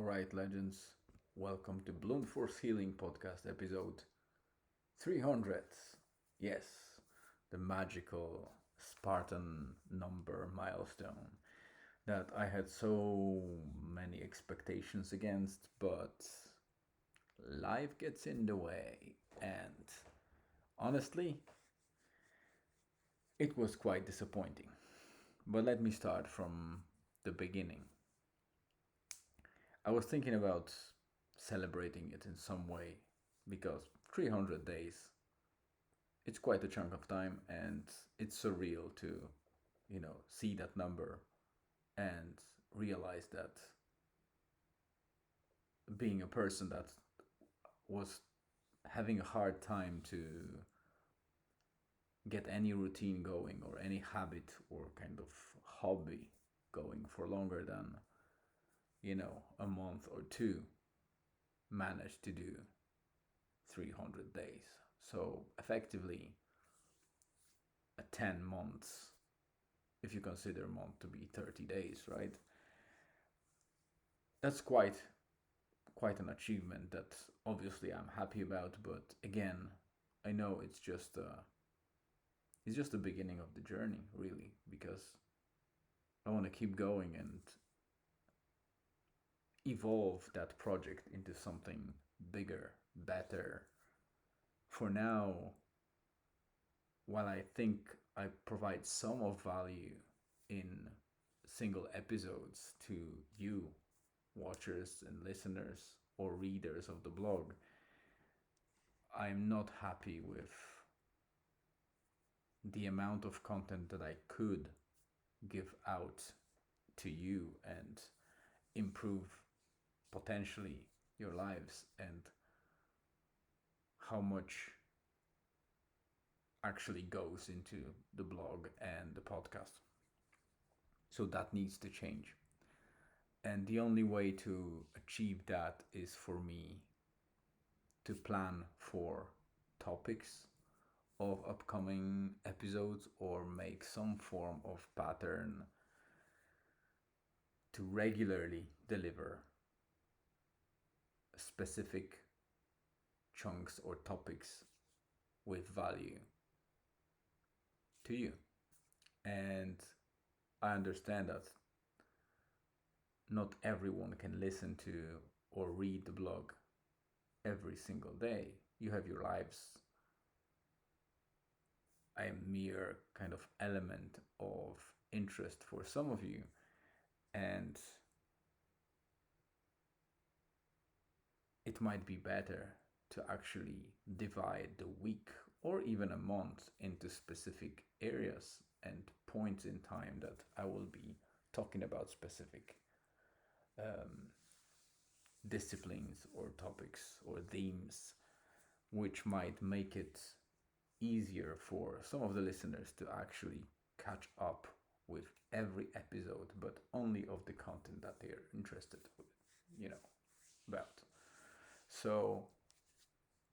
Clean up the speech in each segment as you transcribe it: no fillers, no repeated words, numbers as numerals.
Alright, legends, welcome to Bloom Force Healing Podcast episode 300. Yes, the magical Spartan number milestone that I had so many expectations against, but life gets in the way, and honestly, it was quite disappointing. But let me start from the beginning. I was thinking about celebrating it in some way because 300 days, it's quite a chunk of time and it's surreal to, see that number and realize that being a person that was having a hard time to get any routine going or any habit or kind of hobby going for longer than, a month or two, managed to do 300 days. So effectively, a 10 months, if you consider a month to be 30 days, right? That's quite an achievement that obviously I'm happy about, but again, I know it's just the beginning of the journey, really, because I want to keep going and evolve that project into something bigger, better. For now, while I think I provide some of value in single episodes to you, watchers and listeners or readers of the blog, I'm not happy with the amount of content that I could give out to you and improve potentially your lives, and how much actually goes into the blog and the podcast. So that needs to change. And the only way to achieve that is for me to plan for topics of upcoming episodes or make some form of pattern to regularly deliver specific chunks or topics with value to you. And I understand that not everyone can listen to or read the blog every single day. You have your lives. I am mere kind of element of interest for some of you, and it might be better to actually divide the week or even a month into specific areas and points in time that I will be talking about specific um, disciplines or topics or themes, which might make it easier for some of the listeners to actually catch up with every episode, but only of the content that they're interested with, about. So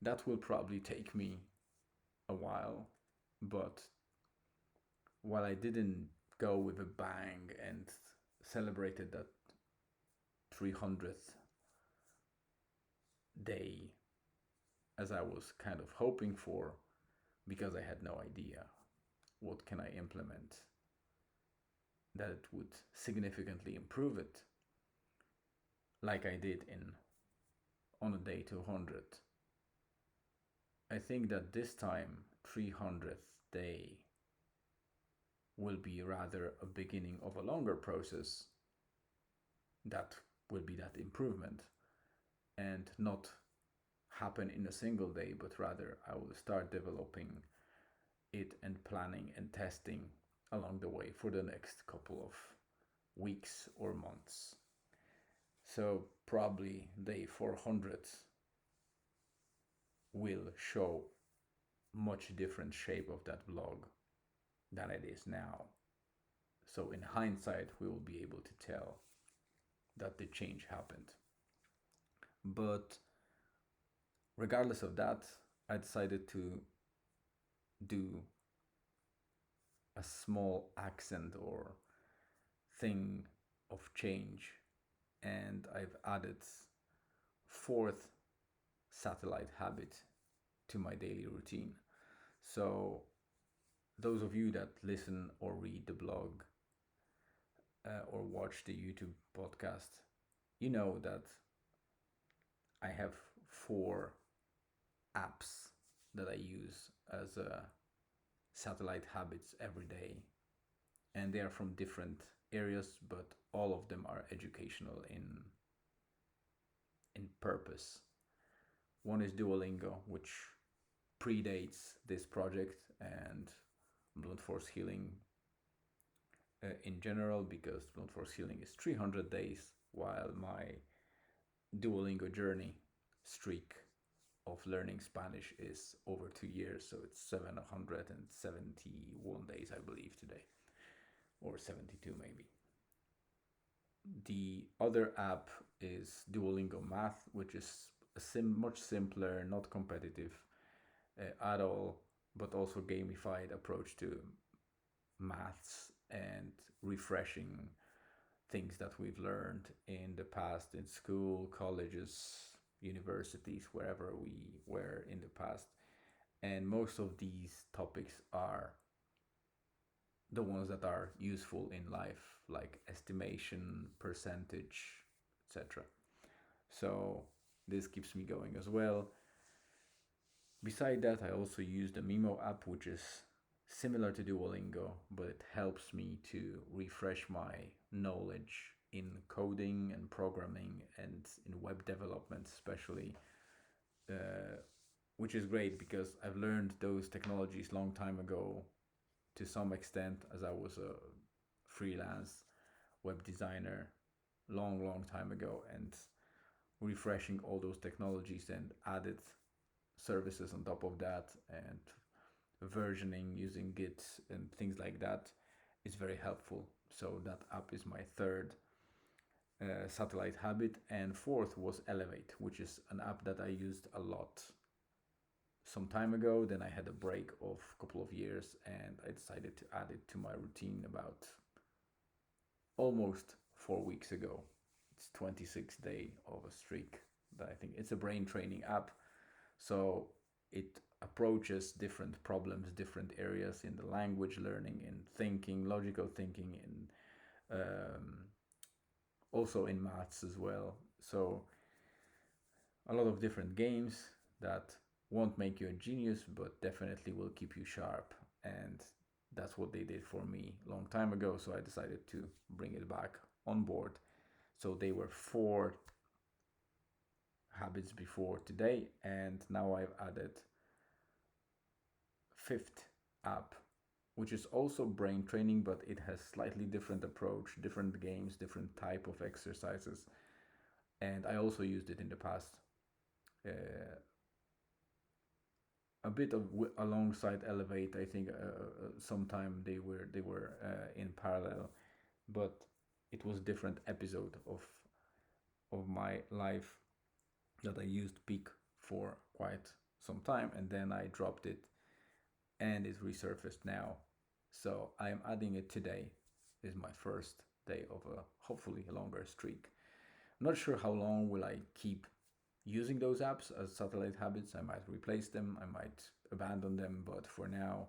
that will probably take me a while, but while I didn't go with a bang and celebrated that 300th day as I was kind of hoping for, because I had no idea what can I implement that would significantly improve it, like I did in on a day 200. I think that this time 300th day will be rather a beginning of a longer process that will be that improvement, and not happen in a single day, but rather I will start developing it and planning and testing along the way for the next couple of weeks or months. So probably day 400 will show much different shape of that blog than it is now. So in hindsight, we will be able to tell that the change happened. But regardless of that, I decided to do a small accent or thing of change and I've added fourth satellite habit to my daily routine. So those of you that listen or read the blog or watch the YouTube podcast, you know that I have four apps that I use as satellite habits every day, and they are from different areas, but all of them are educational in purpose. One is Duolingo, which predates this project and blunt force healing in general, because blunt force healing is 300 days, while my Duolingo journey streak of learning Spanish is over 2 years, so it's 771 days, I believe, today, or 72 maybe. The other app is Duolingo Math, which is a much simpler, not competitive at all, but also gamified approach to maths and refreshing things that we've learned in the past in school, colleges, universities, wherever we were in the past. And most of these topics are the ones that are useful in life, like estimation, percentage, etc. So this keeps me going as well. Beside that, I also use the Mimo app, which is similar to Duolingo, but it helps me to refresh my knowledge in coding and programming and in web development, especially, uh, which is great because I've learned those technologies long time ago to some extent, as I was a freelance web designer long time ago, and refreshing all those technologies and added services on top of that, and versioning using Git and things like that is very helpful. So that app is my third satellite habit. And fourth was Elevate, which is an app that I used a lot some time ago. Then I had a break of a couple of years, and I decided to add it to my routine about almost 4 weeks ago. It's 26th day of a streak that I think it's a brain training app. So it approaches different problems, different areas in the language learning, in thinking, logical thinking, in also in maths as well. So a lot of different games that won't make you a genius, but definitely will keep you sharp. And that's what they did for me a long time ago. So I decided to bring it back on board. So they were four habits before today, and now I've added fifth app, which is also brain training, but it has slightly different approach, different games, different type of exercises. And I also used it in the past, a bit of alongside Elevate. I think sometime they were in parallel, but it was different episode of my life that I used Peak for quite some time, and then I dropped it, and it resurfaced now. So I'm adding it today. Is my first day of a hopefully longer streak. I'm not sure how long will I keep using those apps as satellite habits. I might replace them, I might abandon them, but for now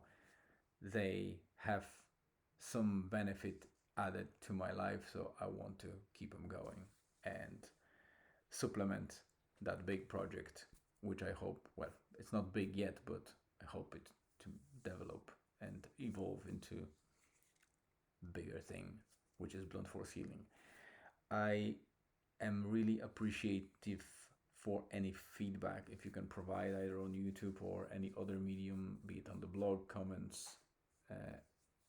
they have some benefit added to my life, so I want to keep them going and supplement that big project, which I hope, well, it's not big yet, but I hope it to develop and evolve into bigger thing, which is blunt force healing. I am really appreciative for any feedback if you can provide either on YouTube or any other medium, be it on the blog comments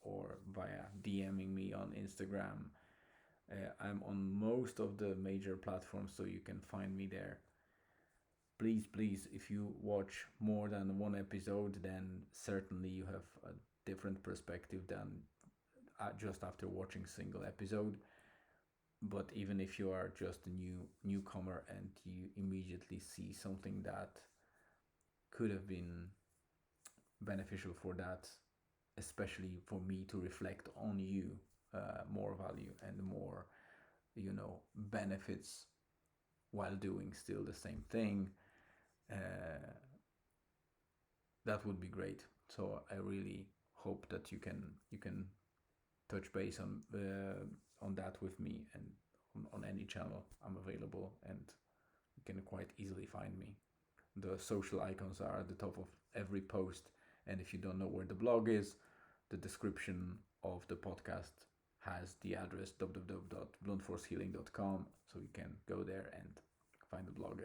or via DMing me on Instagram. I'm on most of the major platforms, so you can find me there. Please, if you watch more than one episode, then certainly you have a different perspective than just after watching single episode. But even if you are just a newcomer and you immediately see something that could have been beneficial for that, especially for me to reflect on you, more value and more benefits while doing still the same thing, that would be great. So I really hope that you can touch base on that with me, and on any channel I'm available, and you can quite easily find me. The social icons are at the top of every post, and if you don't know where the blog is, the description of the podcast has the address www.bluntforcehealing.com, so you can go there and find the blog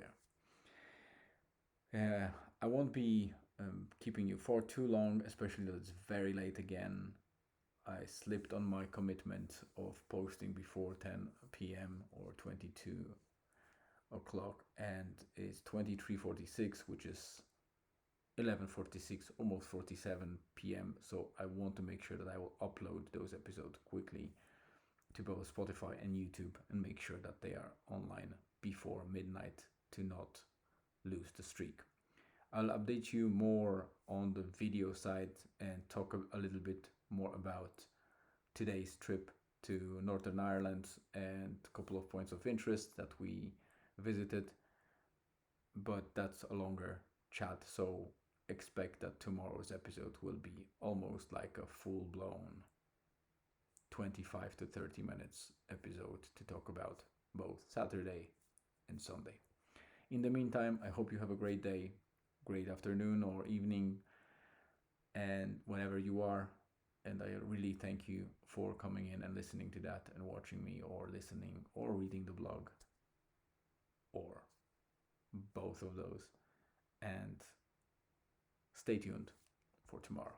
there. I won't be keeping you for too long, especially that it's very late again. I slipped on my commitment of posting before 10 p.m. or 22 o'clock, and it's 23:46, which is 11:46, almost 47 p.m. So I want to make sure that I will upload those episodes quickly to both Spotify and YouTube, and make sure that they are online before midnight to not lose the streak. I'll update you more on the video side and talk a little bit more about today's trip to Northern Ireland and a couple of points of interest that we visited. But that's a longer chat, so expect that tomorrow's episode will be almost like a full-blown 25 to 30 minutes episode to talk about both Saturday and Sunday. In the meantime, I hope you have a great day, great afternoon or evening, and whenever you are. And I really thank you for coming in and listening to that, and watching me, or listening, or reading the blog, or both of those. And stay tuned for tomorrow.